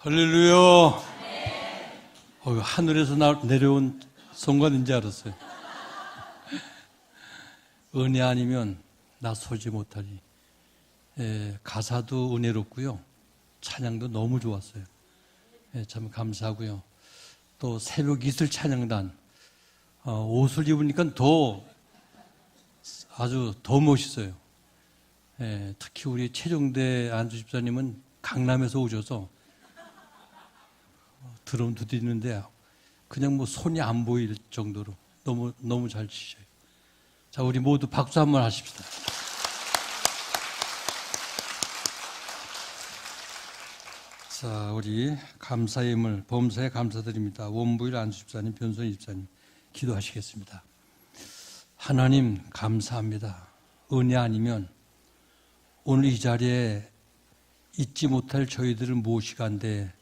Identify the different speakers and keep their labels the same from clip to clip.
Speaker 1: 할렐루야. 하늘에서 내려온 성관인지 알았어요. 은혜 아니면 나서지 못하리. 가사도 은혜롭고요. 찬양도 너무 좋았어요. 참 감사하고요. 또 새벽 이슬 찬양단 옷을 입으니까 아주 더 멋있어요. 특히 우리 최종대 안수 집사님은 강남에서 오셔서 드럼 두드리는데 그냥 뭐 손이 안 보일 정도로 너무 잘 치셔요. 자, 우리 모두 박수 한번 하십시다. 자, 우리 감사의 힘을 범사에 감사드립니다. 원부일 안수 집사님, 변선희 집사님 기도하시겠습니다. 하나님 감사합니다. 은혜 아니면 오늘 이 자리에 잊지 못할 저희들을 모시간데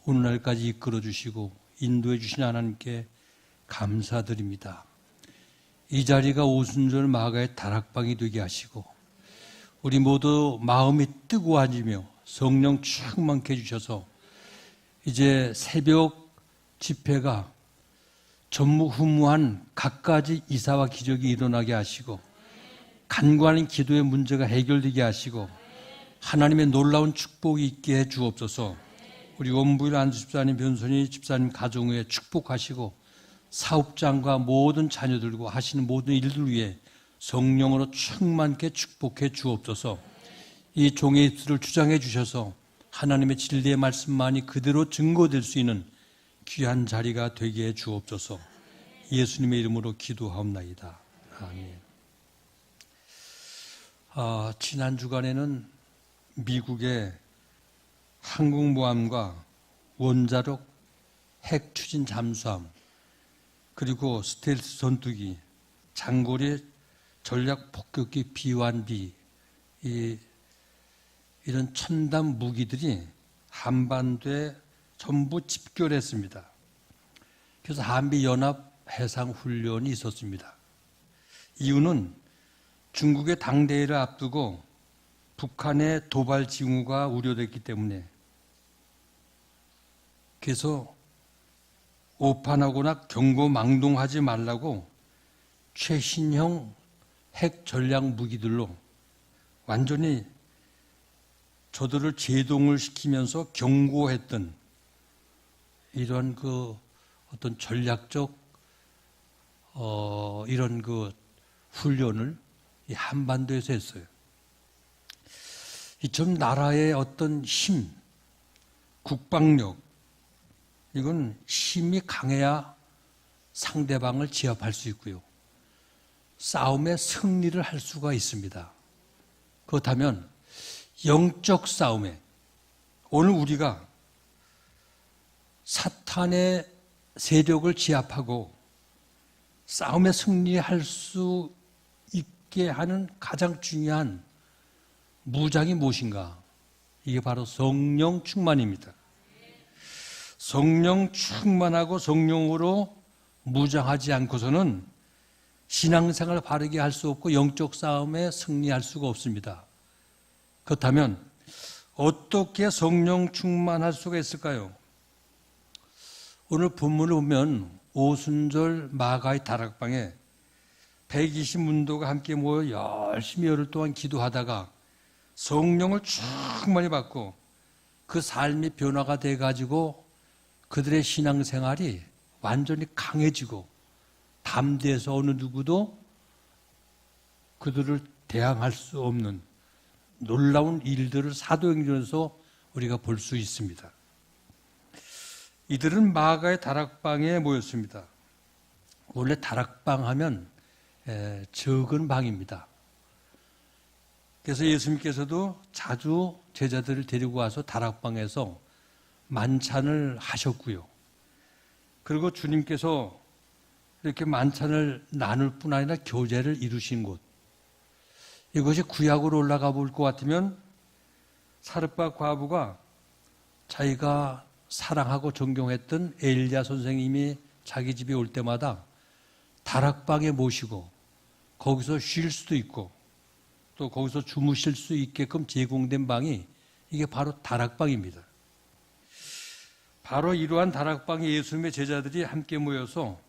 Speaker 1: 오늘날까지 이끌어 주시고 인도해 주신 하나님께 감사드립니다. 이 자리가 오순절 마가의 다락방이 되게 하시고 우리 모두 마음이 뜨거워지며 성령 충만케 해주셔서 이제 새벽 집회가 전무후무한 갖가지 이사와 기적이 일어나게 하시고 간과한 기도의 문제가 해결되게 하시고 하나님의 놀라운 축복이 있게 해 주옵소서. 우리 원부일 안수 집사님, 변선희 집사님 가정에 축복하시고 사업장과 모든 자녀들과 하시는 모든 일들 위해 성령으로 충만케 축복해 주옵소서. 이 종의 입술을 주장해 주셔서 하나님의 진리의 말씀만이 그대로 증거될 수 있는 귀한 자리가 되게 해 주옵소서. 예수님의 이름으로 기도하옵나이다. 아멘. 지난 주간에는 미국의 항공모함과 원자력 핵 추진 잠수함 그리고 스텔스 전투기, 장거리 전략 폭격기 B-1B 이런 첨단 무기들이 한반도에 전부 집결했습니다. 그래서 한미 연합 해상 훈련이 있었습니다. 이유는 중국의 당대회를 앞두고 북한의 도발 징후가 우려됐기 때문에 그래서 오판하거나 경고망동하지 말라고 최신형 핵 전략 무기들로 완전히 저들을 제동을 시키면서 경고했던 이런 어떤 전략적 이런 훈련을 이 한반도에서 했어요. 이처럼 나라의 어떤 힘, 국방력, 이건 힘이 강해야 상대방을 제압할 수 있고요. 싸움의 승리를 할 수가 있습니다. 그렇다면 영적 싸움에 오늘 우리가 사탄의 세력을 제압하고 싸움에 승리할 수 있게 하는 가장 중요한 무장이 무엇인가? 이게 바로 성령 충만입니다. 성령 충만하고 성령으로 무장하지 않고서는 신앙생활을 바르게 할 수 없고 영적 싸움에 승리할 수가 없습니다. 그렇다면 어떻게 성령 충만할 수가 있을까요? 오늘 본문을 보면 오순절 마가의 다락방에 120문도가 함께 모여 열심히 열흘 동안 기도하다가 성령을 충만히 받고 그 삶이 변화가 돼가지고 그들의 신앙생활이 완전히 강해지고 담대해서 어느 누구도 그들을 대항할 수 없는 놀라운 일들을 사도행전에서 우리가 볼 수 있습니다. 이들은 마가의 다락방에 모였습니다. 원래 다락방 하면 적은 방입니다. 그래서 예수님께서도 자주 제자들을 데리고 와서 다락방에서 만찬을 하셨고요. 그리고 주님께서 이렇게 만찬을 나눌 뿐 아니라 교제를 이루신 곳. 이것이 구약으로 올라가 볼 것 같으면 사르밧 과부가 자기가 사랑하고 존경했던 엘리야 선생님이 자기 집에 올 때마다 다락방에 모시고 거기서 쉴 수도 있고 또 거기서 주무실 수 있게끔 제공된 방이 이게 바로 다락방입니다. 바로 이러한 다락방에 예수님의 제자들이 함께 모여서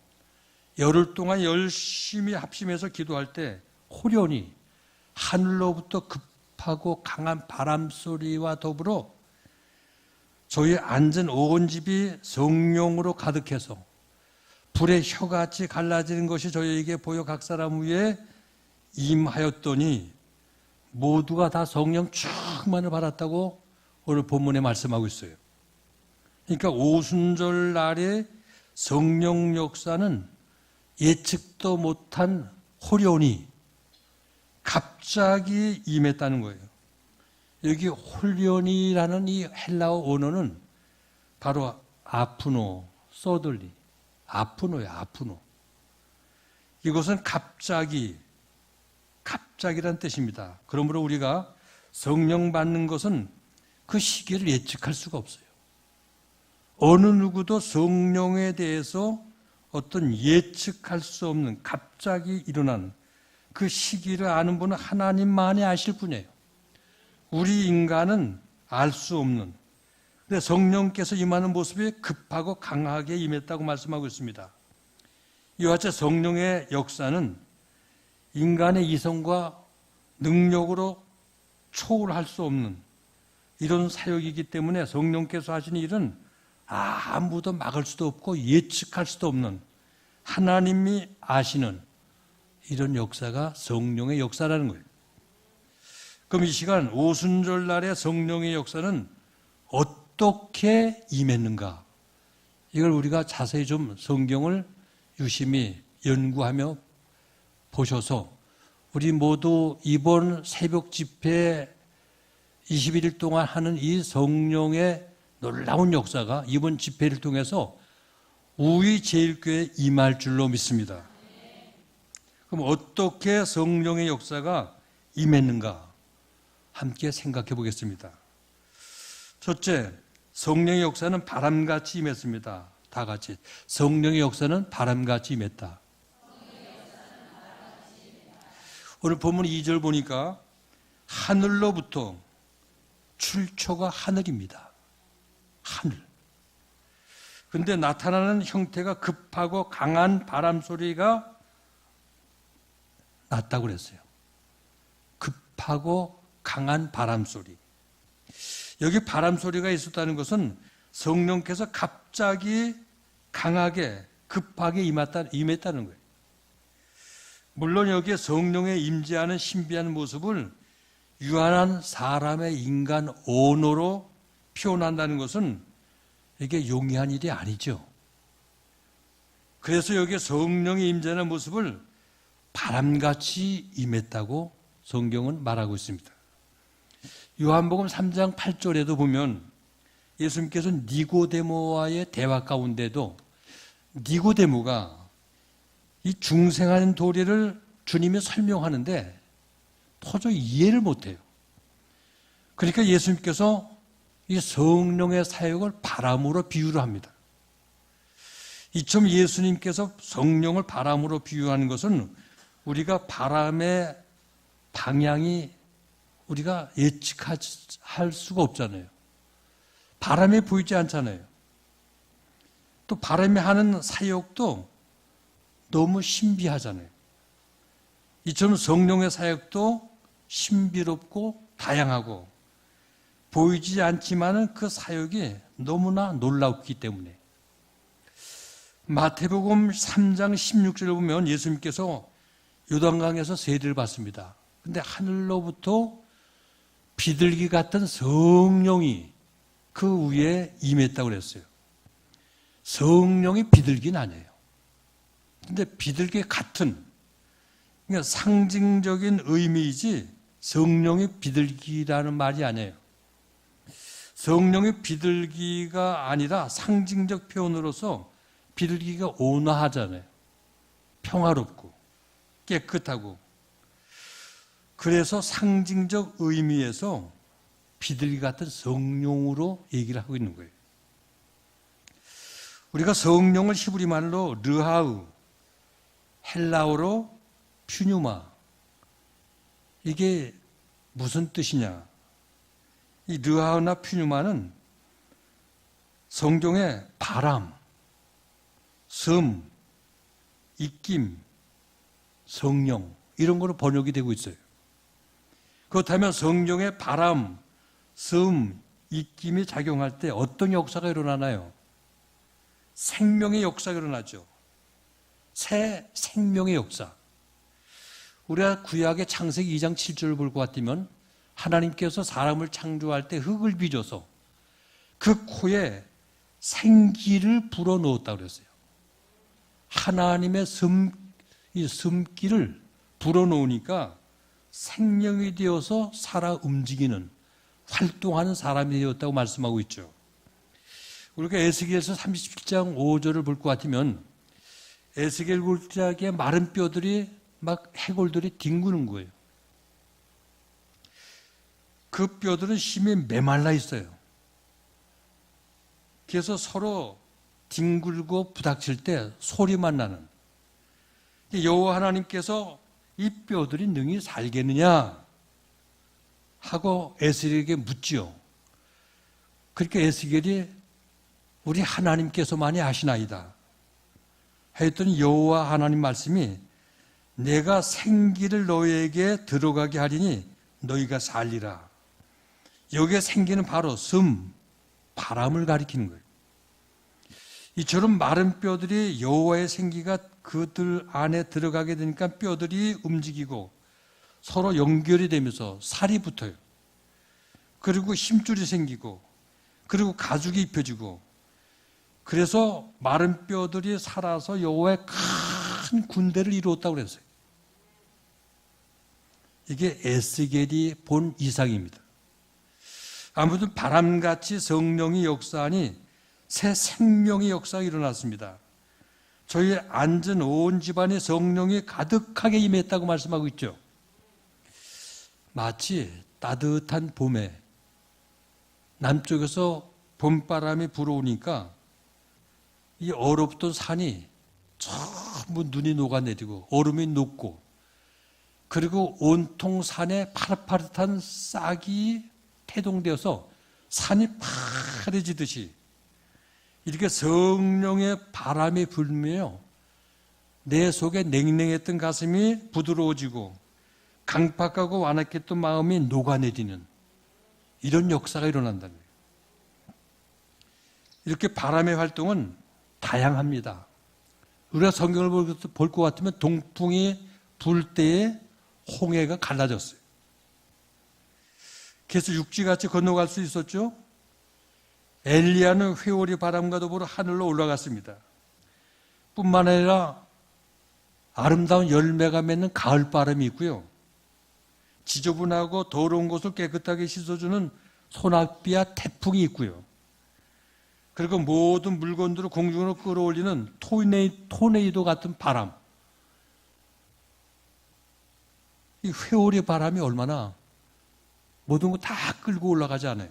Speaker 1: 열흘 동안 열심히 합심해서 기도할 때 호련히 하늘로부터 급하고 강한 바람 소리와 더불어 저희 앉은 온 집이 성령으로 가득해서 불의 혀같이 갈라지는 것이 저희에게 보여 각 사람 위에 임하였더니 모두가 다 성령 충만을 받았다고 오늘 본문에 말씀하고 있어요. 그러니까 오순절 날의 성령 역사는 예측도 못한 호련히 갑자기 임했다는 거예요. 여기 호련히라는 이 헬라어 언어는 바로 아프노, 소들리, 아프노예요. 아프노. 이것은 갑자기란 뜻입니다. 그러므로 우리가 성령 받는 것은 그 시기를 예측할 수가 없어요. 어느 누구도 성령에 대해서 어떤 예측할 수 없는 갑자기 일어난 그 시기를 아는 분은 하나님만이 아실 분이에요. 우리 인간은 알 수 없는. 근데 성령께서 임하는 모습이 급하고 강하게 임했다고 말씀하고 있습니다. 이와 같이 성령의 역사는 인간의 이성과 능력으로 초월할 수 없는 이런 사역이기 때문에 성령께서 하시는 일은 아무도 막을 수도 없고 예측할 수도 없는 하나님이 아시는 이런 역사가 성령의 역사라는 거예요. 그럼 이 시간 오순절 날의 성령의 역사는 어떻게 임했는가? 이걸 우리가 자세히 좀 성경을 유심히 연구하며 보셔서 우리 모두 이번 새벽 집회 21일 동안 하는 이 성령의 놀라운 역사가 이번 집회를 통해서 우리 제일교회에 임할 줄로 믿습니다. 그럼 어떻게 성령의 역사가 임했는가? 함께 생각해 보겠습니다. 첫째, 성령의 역사는 바람같이 임했습니다. 다 같이. 성령의 역사는 바람같이 임했다. 오늘 본문 2절 보니까 하늘로부터 출처가 하늘입니다. 하늘. 근데 나타나는 형태가 급하고 강한 바람 소리가 났다고 그랬어요. 급하고 강한 바람 소리. 여기 바람 소리가 있었다는 것은 성령께서 갑자기 강하게 급하게 임했다는 거예요. 물론 여기에 성령의 임재하는 신비한 모습을 유한한 사람의 인간 언어로 표현한다는 것은 이게 용이한 일이 아니죠. 그래서 여기에 성령의 임재하는 모습을 바람같이 임했다고 성경은 말하고 있습니다. 요한복음 3장 8절에도 보면 예수님께서 니고데모와의 대화 가운데도 니고데모가 이 중생하는 도리를 주님이 설명하는데 도저히 이해를 못해요. 그러니까 예수님께서 이 성령의 사역을 바람으로 비유를 합니다. 이처럼 예수님께서 성령을 바람으로 비유하는 것은 우리가 바람의 방향이 우리가 예측할 수가 없잖아요. 바람이 보이지 않잖아요. 또 바람이 하는 사역도 너무 신비하잖아요. 이처럼 성령의 사역도 신비롭고 다양하고 보이지 않지만은 그 사역이 너무나 놀랍기 때문에 마태복음 3장 16절을 보면 예수님께서 요단강에서 세례를 받습니다. 근데 하늘로부터 비둘기 같은 성령이 그 위에 임했다고 그랬어요. 성령이 비둘기는 아니에요. 근데 비둘기 같은, 그러니까 상징적인 의미이지 성령이 비둘기라는 말이 아니에요. 성령이 비둘기가 아니라 상징적 표현으로서 비둘기가 온화하잖아요. 평화롭고 깨끗하고. 그래서 상징적 의미에서 비둘기 같은 성령으로 얘기를 하고 있는 거예요. 우리가 성령을 히브리 말로 르하우, 헬라어로 퓨뉴마, 이게 무슨 뜻이냐? 이 르하우나 퓨뉴마는 성경에 바람, 섬, 입김, 성령 이런 거로 번역이 되고 있어요. 그렇다면 성령의 바람, 섬, 입김이 작용할 때 어떤 역사가 일어나나요? 생명의 역사가 일어나죠. 새 생명의 역사. 우리가 구약의 창세기 2장 7절을 볼 것 같으면 하나님께서 사람을 창조할 때 흙을 빚어서 그 코에 생기를 불어넣었다고 그랬어요. 하나님의 숨기를 불어넣으니까 생명이 되어서 살아 움직이는, 활동하는 사람이 되었다고 말씀하고 있죠. 우리가 에스겔서 37장 5절을 볼 것 같으면 에스겔 골짜기에 마른 뼈들이 막 해골들이 뒹구는 거예요. 그 뼈들은 심히 메말라 있어요. 그래서 서로 뒹굴고 부닥칠 때 소리만 나는. 여호와 하나님께서 이 뼈들이 능히 살겠느냐 하고 에스겔에게 묻지요. 그러니까 에스겔이 우리 하나님께서만이 아시나이다 했더니 여호와 하나님 말씀이 내가 생기를 너희에게 들어가게 하리니 너희가 살리라. 여기에 생기는 바로 섬, 바람을 가리키는 거예요. 이처럼 마른 뼈들이 여호와의 생기가 그들 안에 들어가게 되니까 뼈들이 움직이고 서로 연결이 되면서 살이 붙어요. 그리고 힘줄이 생기고 그리고 가죽이 입혀지고 그래서 마른 뼈들이 살아서 여호와의 큰 군대를 이루었다고 그랬어요. 이게 에스겔이 본 이상입니다. 아무튼 바람같이 성령이 역사하니 새 생명의 역사가 일어났습니다. 저희 앉은 온 집안에 성령이 가득하게 임했다고 말씀하고 있죠. 마치 따뜻한 봄에 남쪽에서 봄바람이 불어오니까 이 얼었던 산이 전부 눈이 녹아내리고 얼음이 녹고 그리고 온통 산에 파릇파릇한 싹이 태동되어서 산이 파래지듯이 이렇게 성령의 바람이 불며 내 속에 냉랭했던 가슴이 부드러워지고 강팍하고 완악했던 마음이 녹아내리는 이런 역사가 일어난다는 거예요. 이렇게 바람의 활동은 다양합니다. 우리가 성경을 볼 것 같으면 동풍이 불 때에 홍해가 갈라졌어요. 그래서 육지같이 건너갈 수 있었죠. 엘리야는 회오리 바람과 더불어 하늘로 올라갔습니다. 뿐만 아니라 아름다운 열매가 맺는 가을 바람이 있고요. 지저분하고 더러운 곳을 깨끗하게 씻어주는 소나비와 태풍이 있고요. 그리고 모든 물건들을 공중으로 끌어올리는 토네이도 같은 바람. 이 회오리 바람이 얼마나 모든 거 다 끌고 올라가지 않아요.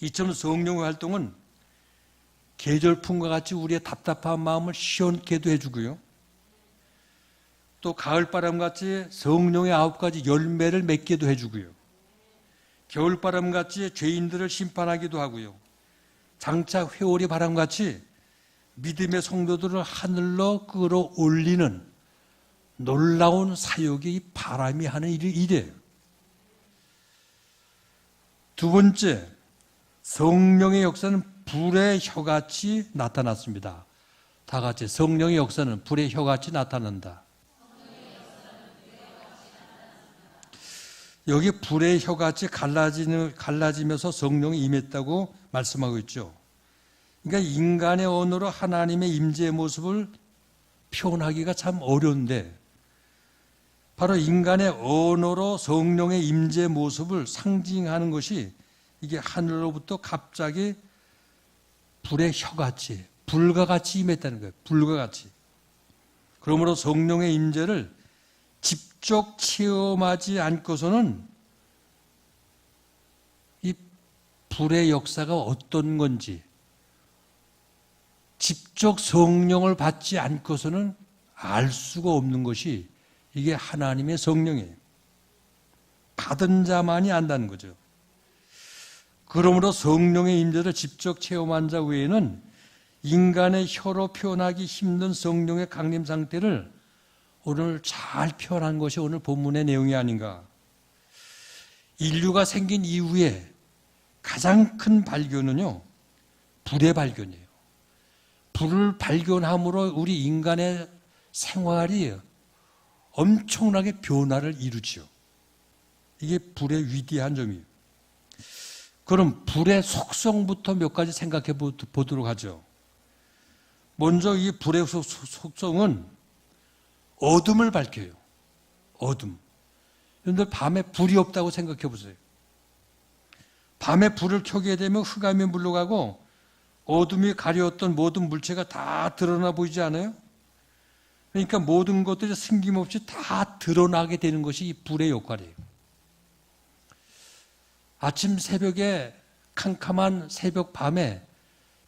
Speaker 1: 이처럼 성령의 활동은 계절풍과 같이 우리의 답답한 마음을 시원케도 해주고요. 또 가을바람같이 성령의 9가지 열매를 맺게도 해주고요. 겨울바람같이 죄인들을 심판하기도 하고요. 장차 회오리 바람같이 믿음의 성도들을 하늘로 끌어올리는 놀라운 사역이 이 바람이 하는 일이에요. 두 번째, 성령의 역사는 불의 혀같이 나타났습니다. 다 같이 성령의 역사는 불의 혀같이 나타난다. 여기 불의 혀같이 갈라지면서 성령이 임했다고 말씀하고 있죠. 그러니까 인간의 언어로 하나님의 임재의 모습을 표현하기가 참 어려운데 바로 인간의 언어로 성령의 임재의 모습을 상징하는 것이 이게 하늘로부터 갑자기 불의 혀같이 불과 같이 임했다는 거예요. 불과 같이. 그러므로 성령의 임재를 직접 체험하지 않고서는 이 불의 역사가 어떤 건지 직접 성령을 받지 않고서는 알 수가 없는 것이 이게 하나님의 성령이에요. 받은 자만이 안다는 거죠. 그러므로 성령의 임재를 직접 체험한 자 외에는 인간의 혀로 표현하기 힘든 성령의 강림 상태를 오늘 잘 표현한 것이 오늘 본문의 내용이 아닌가. 인류가 생긴 이후에 가장 큰 발견은요, 불의 발견이에요. 불을 발견함으로 우리 인간의 생활이 엄청나게 변화를 이루지요. 이게 불의 위대한 점이에요. 그럼 불의 속성부터 몇 가지 생각해 보도록 하죠. 먼저 이 불의 속성은 어둠을 밝혀요. 어둠. 여러분들 밤에 불이 없다고 생각해 보세요. 밤에 불을 켜게 되면 흑암이 물러가고 어둠이 가려웠던 모든 물체가 다 드러나 보이지 않아요? 그러니까 모든 것들이 숨김없이 다 드러나게 되는 것이 이 불의 역할이에요. 아침 새벽에 캄캄한 새벽 밤에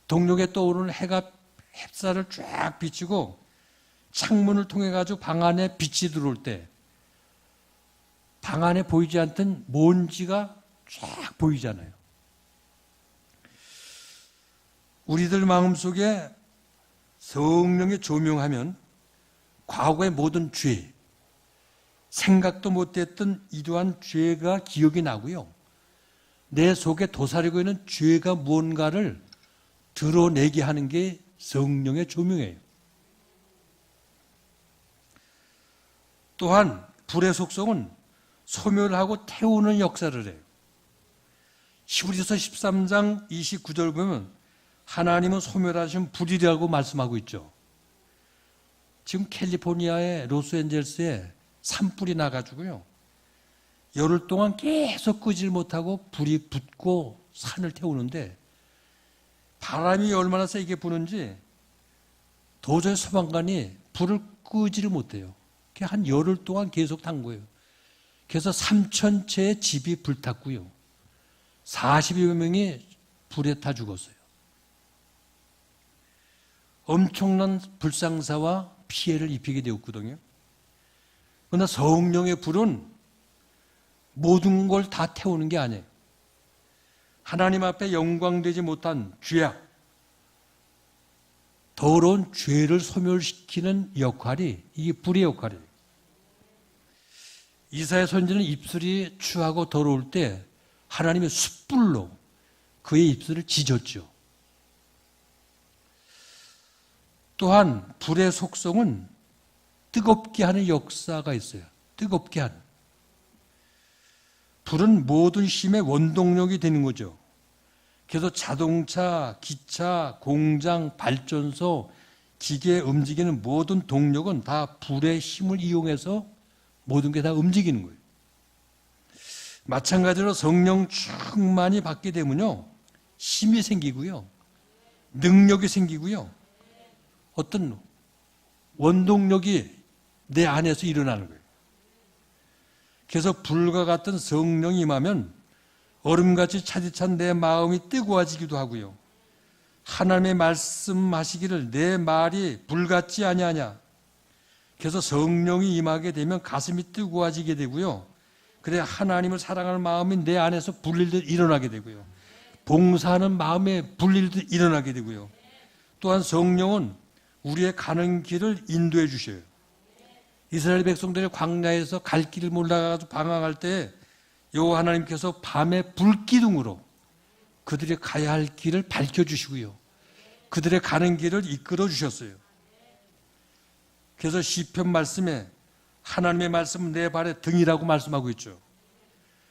Speaker 1: 동력에 떠오르는 해가 햇살을 쫙 비치고 창문을 통해 가지고 방 안에 빛이 들어올 때 방 안에 보이지 않던 먼지가 쫙 보이잖아요. 우리들 마음속에 성령이 조명하면 과거의 모든 죄, 생각도 못했던 이러한 죄가 기억이 나고요. 내 속에 도사리고 있는 죄가 무언가를 드러내게 하는 게 성령의 조명이에요. 또한 불의 속성은 소멸하고 태우는 역사를 해요. 히브리서 13장 29절 보면 하나님은 소멸하신 불이라고 말씀하고 있죠. 지금 캘리포니아의 로스앤젤스에 산불이 나가지고요. 열흘 동안 계속 끄질 못하고 불이 붙고 산을 태우는데 바람이 얼마나 세게 부는지 도저히 소방관이 불을 끄지를 못해요. 한 열흘 동안 계속 탄 거예요. 그래서 3,000채의 집이 불탔고요. 40여 명이 불에 타 죽었어요. 엄청난 불상사와 피해를 입히게 되었거든요. 그러나 성령의 불은 모든 걸 다 태우는 게 아니에요. 하나님 앞에 영광되지 못한 죄악, 더러운 죄를 소멸시키는 역할이 이게 불의 역할이에요. 이사야 선지는 입술이 추하고 더러울 때 하나님의 숯불로 그의 입술을 지졌죠. 또한 불의 속성은 뜨겁게 하는 역사가 있어요. 뜨겁게 하는. 불은 모든 힘의 원동력이 되는 거죠. 그래서 자동차, 기차, 공장, 발전소, 기계에 움직이는 모든 동력은 다 불의 힘을 이용해서 모든 게 다 움직이는 거예요. 마찬가지로 성령 충만히 받게 되면요, 힘이 생기고요, 능력이 생기고요, 어떤 원동력이 내 안에서 일어나는 거예요. 그래서 불과 같은 성령이 임하면 얼음같이 차디찬 내 마음이 뜨거워지기도 하고요. 하나님의 말씀하시기를 내 말이 불같지 아니하냐. 그래서 성령이 임하게 되면 가슴이 뜨거워지게 되고요. 그래 하나님을 사랑하는 마음이 내 안에서 불일듯 일어나게 되고요. 봉사하는 마음에 불일듯 일어나게 되고요. 또한 성령은 우리의 가는 길을 인도해 주셔요. 이스라엘 백성들이 광야에서 갈 길을 몰라가지고 방황할 때 여호와 하나님께서 밤에 불기둥으로 그들이 가야 할 길을 밝혀주시고요. 그들의 가는 길을 이끌어 주셨어요. 그래서 시편 말씀에 하나님의 말씀은 내 발의 등이라고 말씀하고 있죠.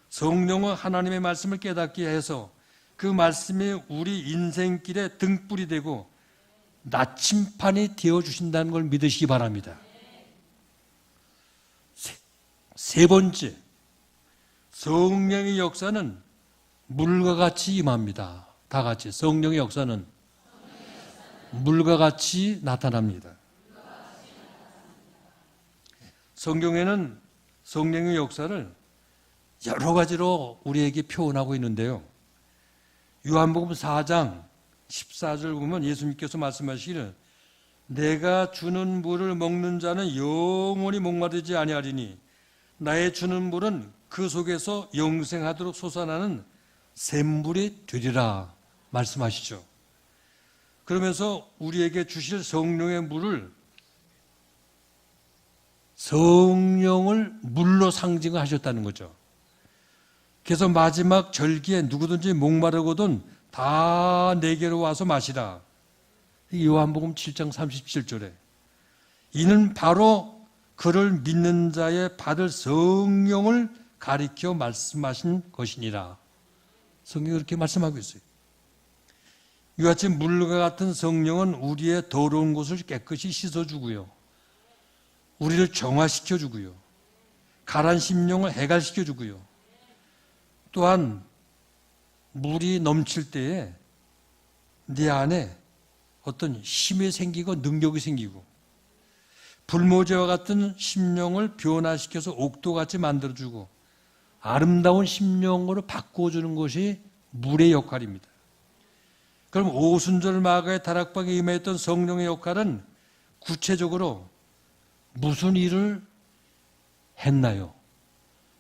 Speaker 1: 성령은 하나님의 말씀을 깨닫게 해서 그 말씀이 우리 인생길의 등불이 되고 나침판이 되어주신다는 걸 믿으시기 바랍니다. 세 번째, 성령의 역사는 물과 같이 임합니다. 다 같이 성령의 역사는 물과 같이 나타납니다. 성경에는 성령의 역사를 여러 가지로 우리에게 표현하고 있는데요. 요한복음 4장 14절 보면 예수님께서 말씀하시기를 내가 주는 물을 먹는 자는 영원히 목마르지 아니하리니 나의 주는 물은 그 속에서 영생하도록 솟아나는 샘물이 되리라 말씀하시죠. 그러면서 우리에게 주실 성령의 물을 성령을 물로 상징하셨다는 거죠. 그래서 마지막 절기에 누구든지 목마르거든 다 내게로 와서 마시라. 요한복음 7장 37절에 이는 바로 그를 믿는 자의 받을 성령을 가리켜 말씀하신 것이니라. 성경이 그렇게 말씀하고 있어요. 이와 같이 물과 같은 성령은 우리의 더러운 곳을 깨끗이 씻어주고요, 우리를 정화시켜주고요, 가란 심령을 해갈시켜주고요, 또한 물이 넘칠 때에 내 안에 어떤 힘이 생기고 능력이 생기고 불모지와 같은 심령을 변화시켜서 옥도같이 만들어주고 아름다운 심령으로 바꿔주는 것이 물의 역할입니다. 그럼 오순절 마가의 다락방에 임했던 성령의 역할은 구체적으로 무슨 일을 했나요?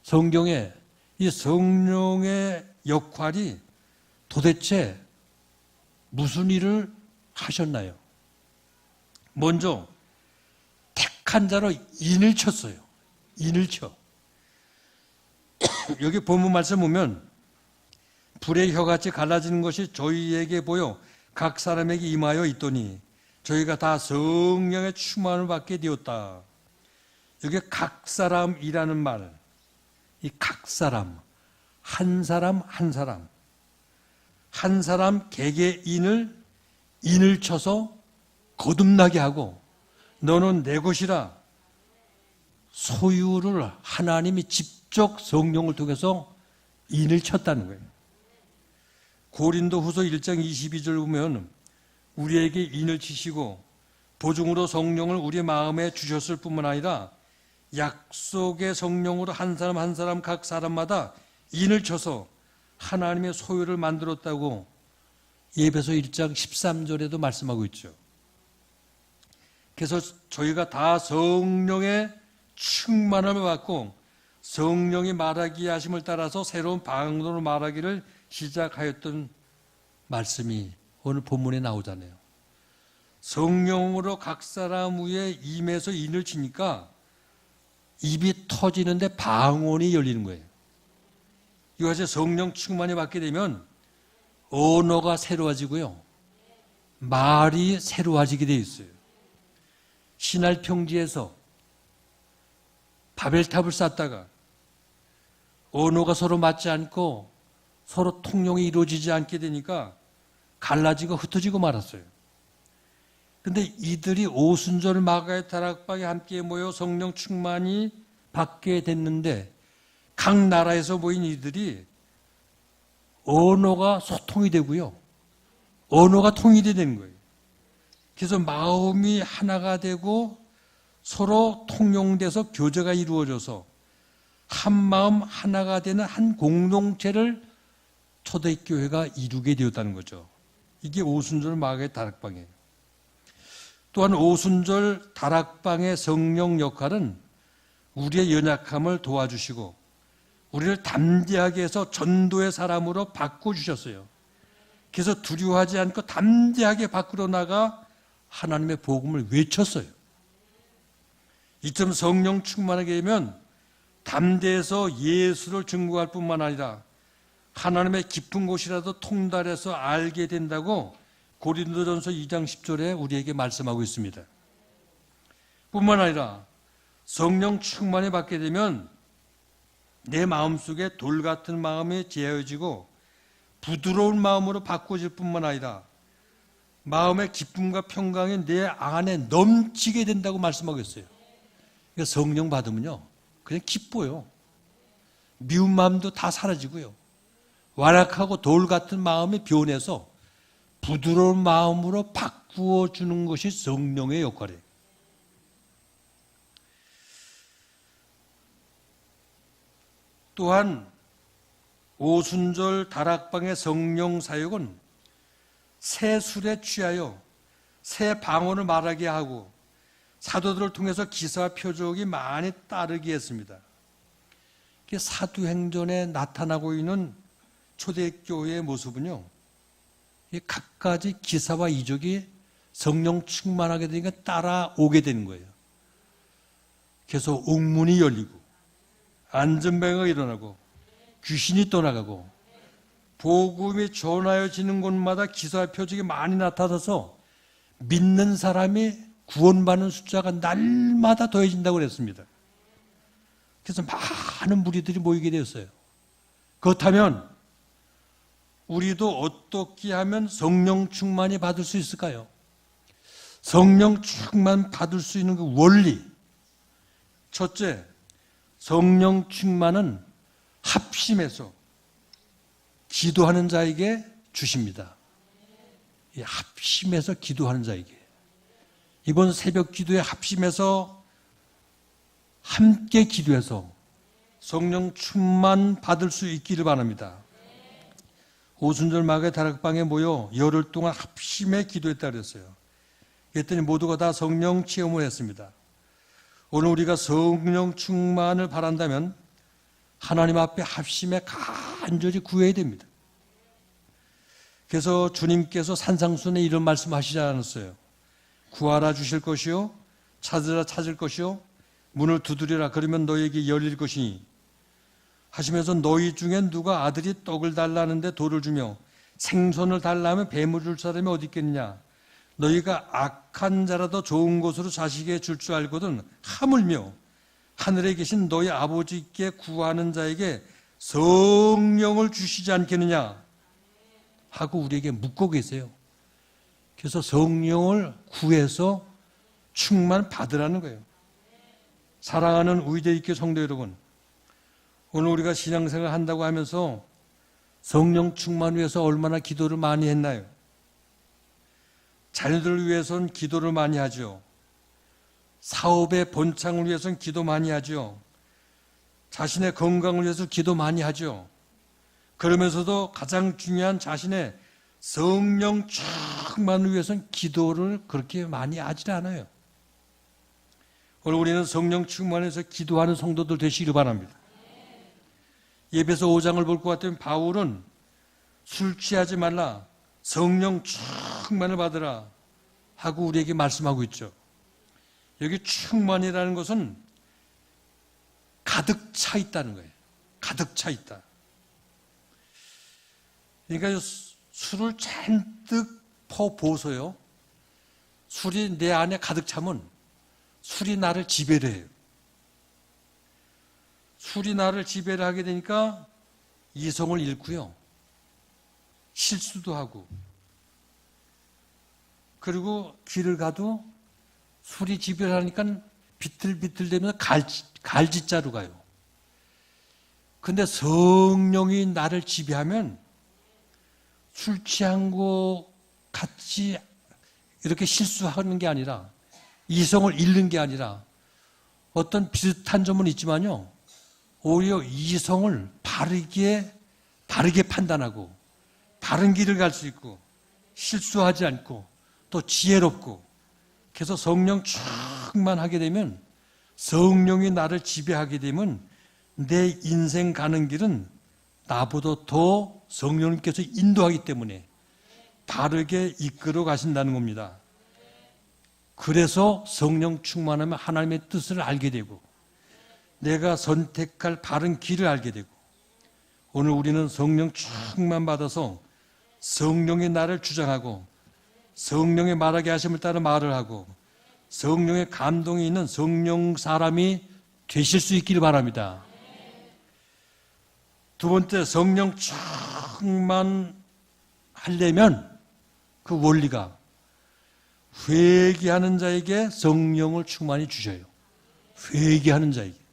Speaker 1: 성경에 이 성령의 역할이 도대체 무슨 일을 하셨나요? 먼저 택한 자로 인을 쳤어요. 인을 쳐. 여기 본문 말씀 보면 불의 혀같이 갈라지는 것이 저희에게 보여 각 사람에게 임하여 있더니 저희가 다 성령의 충만을 받게 되었다. 여기 각 사람이라는 말, 이 각 사람, 한 사람 한 사람, 한 사람 개개인을 인을 쳐서 거듭나게 하고 너는 내 것이라 소유를 하나님이 직접 성령을 통해서 인을 쳤다는 거예요. 고린도후서 1장 22절 보면 우리에게 인을 치시고 보증으로 성령을 우리 마음에 주셨을 뿐만 아니라 약속의 성령으로 한 사람 한 사람 각 사람마다 인을 쳐서 하나님의 소유를 만들었다고 에베소 1장 13절에도 말씀하고 있죠. 그래서 저희가 다 성령의 충만함을 받고 성령이 말하기 하심을 따라서 새로운 방언으로 말하기를 시작하였던 말씀이 오늘 본문에 나오잖아요. 성령으로 각 사람 위에 임해서 인을 치니까 입이 터지는데 방언이 열리는 거예요. 이것이 성령 충만히 받게 되면 언어가 새로워지고요, 말이 새로워지게 되어 있어요. 신할 평지에서 바벨탑을 쌓다가 언어가 서로 맞지 않고 서로 통용이 이루어지지 않게 되니까 갈라지고 흩어지고 말았어요. 그런데 이들이 오순절 마가의 다락방에 함께 모여 성령 충만히 받게 됐는데 각 나라에서 모인 이들이 언어가 소통이 되고요, 언어가 통일이 되는 거예요. 그래서 마음이 하나가 되고 서로 통용돼서 교제가 이루어져서 한 마음 하나가 되는 한 공동체를 초대교회가 이루게 되었다는 거죠. 이게 오순절 마가의 다락방이에요. 또한 오순절 다락방의 성령 역할은 우리의 연약함을 도와주시고 우리를 담대하게 해서 전도의 사람으로 바꿔주셨어요. 그래서 두려워하지 않고 담대하게 밖으로 나가 하나님의 복음을 외쳤어요. 이쯤 성령 충만하게 되면 담대해서 예수를 증거할 뿐만 아니라 하나님의 깊은 곳이라도 통달해서 알게 된다고 고린도전서 2장 10절에 우리에게 말씀하고 있습니다. 뿐만 아니라 성령 충만히 받게 되면 내 마음속에 돌 같은 마음이 제어지고 부드러운 마음으로 바꿔질 뿐만 아니라 마음의 기쁨과 평강이 내 안에 넘치게 된다고 말씀하고 있어요. 그러니까 성령 받으면요, 그냥 기뻐요. 미운 마음도 다 사라지고요, 완악하고 돌 같은 마음이 변해서 부드러운 마음으로 바꾸어 주는 것이 성령의 역할이에요. 또한 오순절 다락방의 성령 사역은 새 술에 취하여 새 방언을 말하게 하고 사도들을 통해서 기사와 표적이 많이 따르게 했습니다. 사도행전에 나타나고 있는 초대교회의 모습은요, 이 갖가지 기사와 이적이 성령 충만하게 되니까 따라오게 되는 거예요. 그래서 옥문이 열리고 안전병가 일어나고 귀신이 떠나가고 복음이 전하여지는 곳마다 기사와 표적이 많이 나타나서 믿는 사람이 구원받는 숫자가 날마다 더해진다고 그랬습니다. 그래서 많은 무리들이 모이게 되었어요. 그렇다면 우리도 어떻게 하면 성령 충만이 받을 수 있을까요? 성령 충만 받을 수 있는 그 원리. 첫째, 성령 충만은 합심해서 기도하는 자에게 주십니다. 합심해서 기도하는 자에게. 이번 새벽 기도에 합심해서 함께 기도해서 성령 충만 받을 수 있기를 바랍니다. 오순절 마가의 다락방에 모여 열흘 동안 합심해 기도했다 그랬어요. 그랬더니 모두가 다 성령 체험을 했습니다. 오늘 우리가 성령 충만을 바란다면 하나님 앞에 합심해 간절히 구해야 됩니다. 그래서 주님께서 산상수훈에 이런 말씀하시지 않았어요. 구하라 주실 것이요, 찾으라 찾을 것이요, 문을 두드리라 그러면 너에게 열릴 것이니 하시면서 너희 중에 누가 아들이 떡을 달라는데 돌을 주며 생선을 달라면 뱀을 줄 사람이 어디 있겠느냐. 너희가 악한 자라도 좋은 것으로 자식에게 줄 줄 알거든 하물며 하늘에 계신 너희 아버지께 구하는 자에게 성령을 주시지 않겠느냐 하고 우리에게 묻고 계세요. 그래서 성령을 구해서 충만 받으라는 거예요. 사랑하는 우이대익교 성도 여러분, 오늘 우리가 신앙생활 한다고 하면서 성령 충만 위해서 얼마나 기도를 많이 했나요? 자녀들을 위해서는 기도를 많이 하죠. 사업의 번창을 위해서는 기도 많이 하죠. 자신의 건강을 위해서 기도 많이 하죠. 그러면서도 가장 중요한 자신의 성령 충만을 위해서는 기도를 그렇게 많이 하지 않아요. 오늘 우리는 성령 충만해서 기도하는 성도들 되시기를 바랍니다. 예배서 5장을 볼 것 같으면 바울은 술 취하지 말라, 성령 충만을 받으라 하고 우리에게 말씀하고 있죠. 여기 충만이라는 것은 가득 차 있다는 거예요. 가득 차 있다. 그러니까 술을 잔뜩 퍼부어서요, 술이 내 안에 가득 차면 술이 나를 지배를 해요. 술이 나를 지배를 하게 되니까 이성을 잃고요, 실수도 하고, 그리고 길을 가도 술이 지배를 하니까 비틀비틀대면서 갈짓자로 가요. 근데 성령이 나를 지배하면 술 취한 거 같이 이렇게 실수하는 게 아니라, 이성을 잃는 게 아니라, 어떤 비슷한 점은 있지만요, 오히려 이성을 바르게 판단하고 바른 길을 갈 수 있고 실수하지 않고 또 지혜롭고, 그래서 성령 충만하게 되면, 성령이 나를 지배하게 되면 내 인생 가는 길은 나보다 더 성령님께서 인도하기 때문에 바르게 이끌어 가신다는 겁니다. 그래서 성령 충만하면 하나님의 뜻을 알게 되고 내가 선택할 바른 길을 알게 되고, 오늘 우리는 성령 충만 받아서 성령이 나를 주장하고 성령의 말하게 하심을 따라 말을 하고 성령의 감동이 있는 성령 사람이 되실 수 있기를 바랍니다. 두 번째, 성령 충만하려면 그 원리가 회개하는 자에게 성령을 충만히 주셔요. 회개하는 자에게.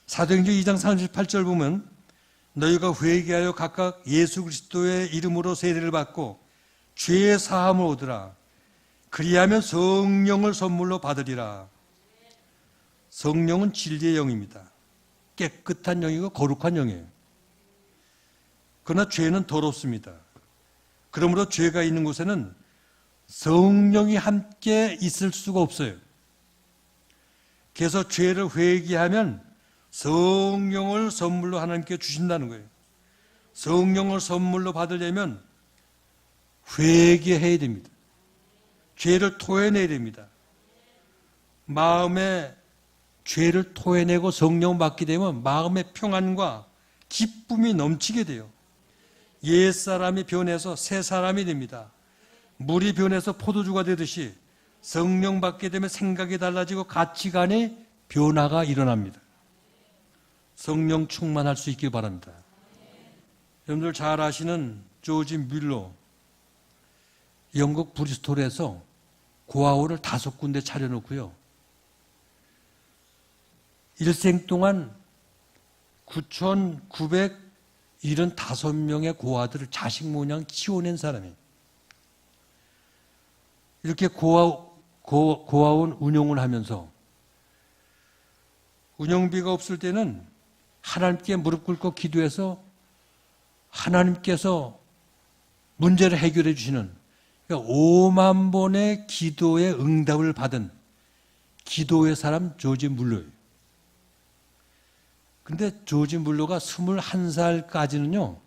Speaker 1: 사도행전 2장 38절 보면 너희가 회개하여 각각 예수 그리스도의 이름으로 세례를 받고 죄의 사함을 얻으라. 그리하면 성령을 선물로 받으리라. 성령은 진리의 영입니다. 깨끗한 영이고 거룩한 영이에요. 그러나 죄는 더럽습니다. 그러므로 죄가 있는 곳에는 성령이 함께 있을 수가 없어요. 그래서 죄를 회개하면 성령을 선물로 하나님께 주신다는 거예요. 성령을 선물로 받으려면 회개해야 됩니다. 죄를 토해내야 됩니다. 마음에 죄를 토해내고 성령을 받게 되면 마음의 평안과 기쁨이 넘치게 돼요. 옛사람이 변해서 새 사람이 됩니다. 물이 변해서 포도주가 되듯이 성령 받게 되면 생각이 달라지고 가치관의 변화가 일어납니다. 성령 충만할 수 있길 바랍니다. 여러분들 잘 아시는 조지 뮬러, 영국 브리스톨에서 고아원을 5군데 차려놓고요. 일생 동안 9,975명의 고아들을 자식 모양 키워낸 사람이에요. 이렇게 고아원 운영을 하면서 운영비가 없을 때는 하나님께 무릎 꿇고 기도해서 하나님께서 문제를 해결해 주시는, 그러니까 5만 번의 기도의 응답을 받은 기도의 사람 조지 물러예요. 근데 조지 물러가 21살까지는요,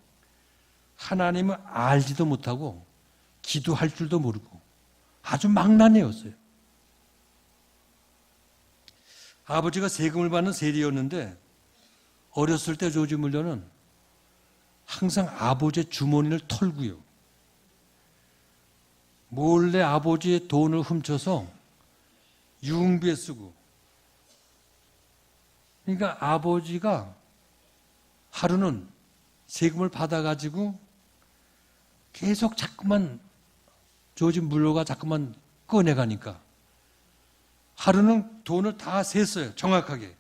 Speaker 1: 하나님을 알지도 못하고 기도할 줄도 모르고 아주 망나니였어요. 아버지가 세금을 받는 세리였는데 어렸을 때 조지 물러는 항상 아버지의 주머니를 털고요, 몰래 아버지의 돈을 훔쳐서 유흥비에 쓰고, 그러니까 아버지가 하루는 세금을 받아가지고 계속 자꾸만 조지 물러가 자꾸만 꺼내가니까 하루는 돈을 다 셌어요. 정확하게.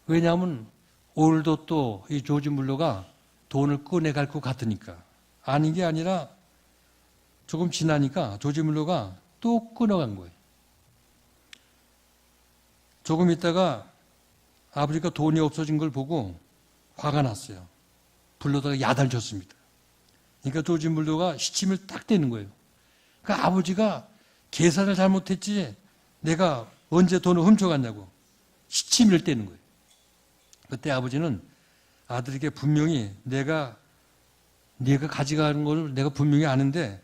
Speaker 1: 왜냐하면 오늘도 또 이 조지 물러가 돈을 꺼내갈 것 같으니까. 아닌 게 아니라 조금 지나니까 조지 물러가 또 끊어간 거예요. 조금 있다가 아버지가 돈이 없어진 걸 보고 화가 났어요. 불러다가 야단쳤습니다. 그러니까 조지 물러가 시침을 딱 대는 거예요. 그러니까 아버지가 계산을 잘못했지 내가 언제 돈을 훔쳐갔냐고 시침을 떼는 거예요. 그때 아버지는 아들에게 분명히 네가 가져가는 걸 내가 분명히 아는데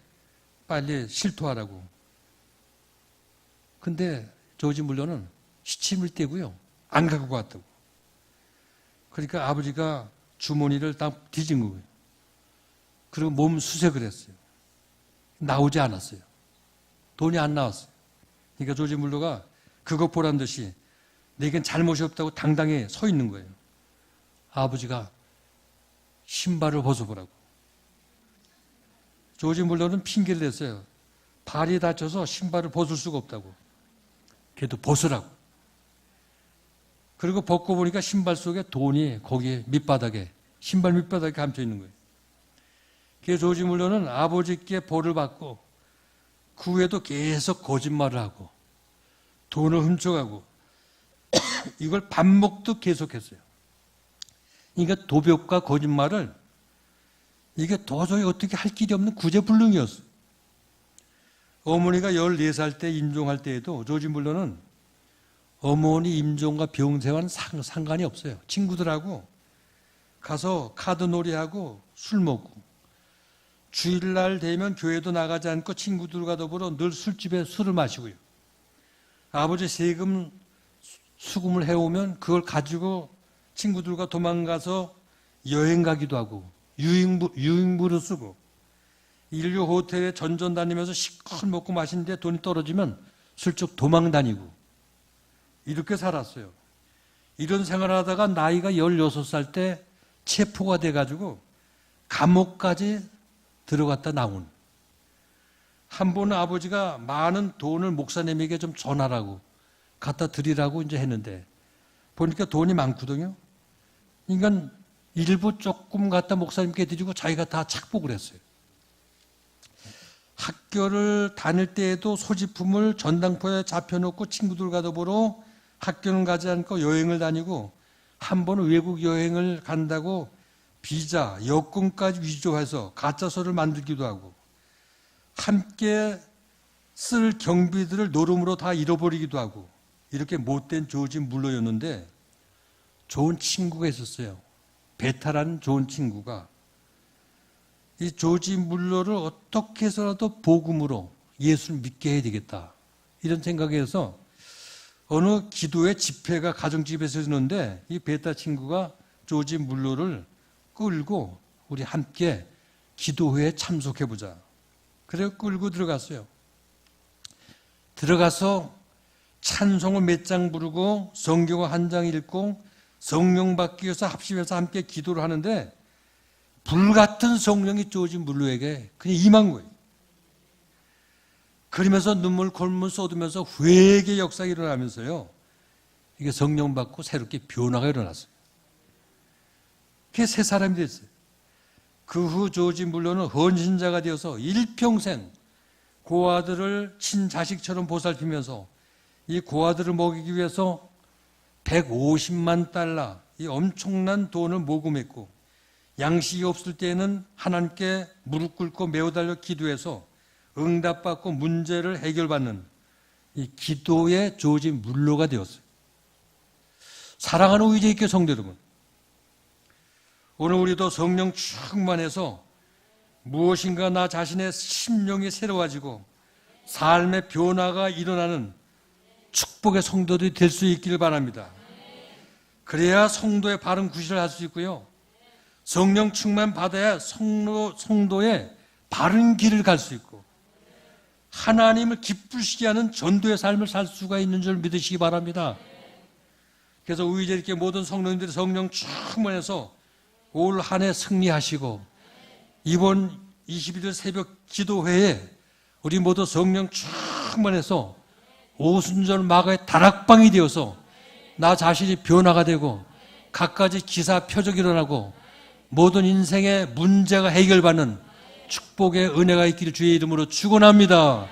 Speaker 1: 빨리 실토하라고. 근데 조지 물러는 시침을 떼고요, 안 갖고 왔다고. 그러니까 아버지가 주머니를 딱 뒤진 거예요. 그리고 몸 수색을 했어요. 나오지 않았어요. 돈이 안 나왔어요. 그러니까 조지 물러가 그것 보란 듯이 내겐 잘못이 없다고 당당히 서 있는 거예요. 아버지가 신발을 벗어보라고. 조지 물러는 핑계를 댔어요. 발이 다쳐서 신발을 벗을 수가 없다고. 걔도 벗으라고. 그리고 벗고 보니까 신발 속에 돈이 거기 밑바닥에, 신발 밑바닥에 감춰 있는 거예요. 그래서 조지 물러는 아버지께 벌을 받고 그 후에도 계속 거짓말을 하고 돈을 훔쳐가고 이걸 반복도 계속했어요. 그러니까 도벽과 거짓말을 이게 도저히 어떻게 할 길이 없는 구제불능이었어요. 어머니가 14살 때 임종할 때에도 조지 물러는 어머니 임종과 병세와는 상관이 없어요. 친구들하고 가서 카드놀이하고 술 먹고, 주일날 되면 교회도 나가지 않고 친구들과 더불어 늘 술집에 술을 마시고요. 아버지 세금 수금을 해오면 그걸 가지고 친구들과 도망가서 여행 가기도 하고 유흥부를 쓰고, 인류 호텔에 전전 다니면서 실컷 먹고 마시는데 돈이 떨어지면 슬쩍 도망 다니고 이렇게 살았어요. 이런 생활을 하다가 나이가 16살 때 체포가 돼가지고 감옥까지 들어갔다 나온. 한 번은 아버지가 많은 돈을 목사님에게 좀 전하라고 갖다 드리라고 이제 했는데 보니까 돈이 많거든요. 그러니까 일부 조금 갖다 목사님께 드리고 자기가 다 착복을 했어요. 학교를 다닐 때에도 소지품을 전당포에 잡혀놓고 친구들과 더불어 학교는 가지 않고 여행을 다니고, 한 번은 외국 여행을 간다고 비자, 여권까지 위조해서 가짜서를 만들기도 하고, 함께 쓸 경비들을 노름으로 다 잃어버리기도 하고, 이렇게 못된 조지 물러였는데 좋은 친구가 있었어요. 베타라는 좋은 친구가 이 조지 물러를 어떻게 해서라도 복음으로 예수를 믿게 해야 되겠다. 이런 생각에서 어느 기도회 집회가 가정집에서 있는데 이 베타 친구가 조지 물러를 끌고 우리 함께 기도회에 참석해보자. 그래서 끌고 들어갔어요. 들어가서 찬송을 몇 장 부르고 성경을 한 장 읽고 성령 받기 위해서 합심해서 함께 기도를 하는데 불같은 성령이 조지 물러에게 그냥 임한 거예요. 그러면서 눈물 골문 쏟으면서 회개의 역사가 일어나면서요. 이게 성령 받고 새롭게 변화가 일어났어요. 그게 새 사람이 됐어요. 그 후 조지 물러는 헌신자가 되어서 일평생 고아들을 친자식처럼 보살피면서 이 고아들을 먹이기 위해서 150만 달러, 이 엄청난 돈을 모금했고 양식이 없을 때에는 하나님께 무릎 꿇고 매어 달려 기도해서 응답받고 문제를 해결받는 이 기도의 조지 물러가 되었어요. 사랑하는 의제있게 성도 여러분, 오늘 우리도 성령 충만해서 무엇인가 나 자신의 심령이 새로워지고 삶의 변화가 일어나는 축복의 성도들이 될 수 있기를 바랍니다. 그래야 성도의 바른 구실을 할 수 있고요. 성령 충만 받아야 성도의 바른 길을 갈 수 있고 하나님을 기쁘시게 하는 전도의 삶을 살 수가 있는 줄 믿으시기 바랍니다. 그래서 의제 있게 모든 성도님들이 성령 충만해서 올 한 해 승리하시고 이번 21일 새벽 기도회에 우리 모두 성령 충만해서 오순절 마가의 다락방이 되어서 나 자신이 변화가 되고 갖가지 기사 표적이 일어나고 모든 인생의 문제가 해결받는 축복의 은혜가 있기를 주의 이름으로 축원합니다.